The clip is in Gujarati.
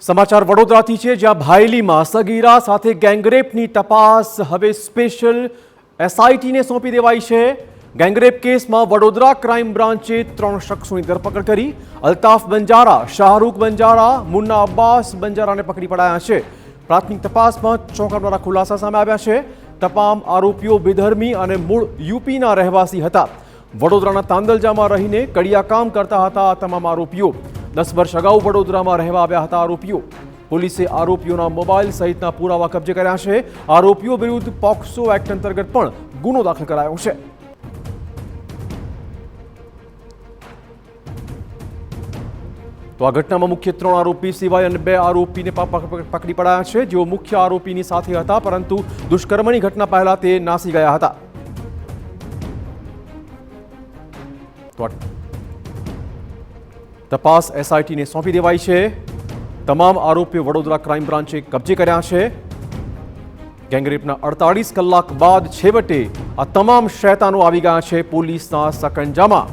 સમાચાર વડોદરાથી છે, જ્યાં ભાયલીમાં સગીરા સાથે ગેંગરેપની તપાસ હવે સ્પેશિયલ એસઆઈટીને સોંપી દેવાઈ છે। ગેંગરેપ કેસમાં વડોદરા ક્રાઇમ બ્રાન્ચે 3 શખ્સોની ધરપકડ કરી। અલ્તાફ બંજારા, શાહરૂખ બંજારા, મુન્ના અબ્બાસ બંજારાને પકડી પડાયા છે। પ્રાથમિક તપાસમાં ચોંકાવનારા ખુલાસા સામે આવ્યા છે। તમામ આરોપીઓ બેધર્મી અને મૂળ યુપીના રહેવાસી હતા। વડોદરાના તાંદલજામાં રહીને કડિયા કામ કરતા હતા। આ તમામ આરોપીઓ 10 વર્ષ અગાઉ વડોદરામાં રહેવા આવ્યા હતા। આરોપીઓ પોલીસે આરોપીઓના મોબાઈલ સહિતના પુરાવા કબજે કર્યા છે। આરોપીઓ વિરુદ્ધ પોક્સો એક્ટ અંતર્ગત પણ ગુનો દાખલ કરાયો છે। તો આ ઘટનામાં મુખ્ય 3 આરોપી સિવાય અને 2 આરોપીને પકડી પડાયા છે, જેઓ મુખ્ય આરોપીની સાથે હતા, પરંતુ દુષ્કર્મની ઘટના પહેલા તે નાસી ગયા હતા। તપાસ એસઆઈટીને સોંપી દેવાઈ છે। તમામ આરોપીઓ વડોદરા ક્રાઇમ બ્રાન્ચે કબજે કર્યા છે। ગેંગરેપના 48 કલાક બાદ છેવટે આ તમામ શૈતાનો આવી ગયા છે પોલીસના સકંજામાં।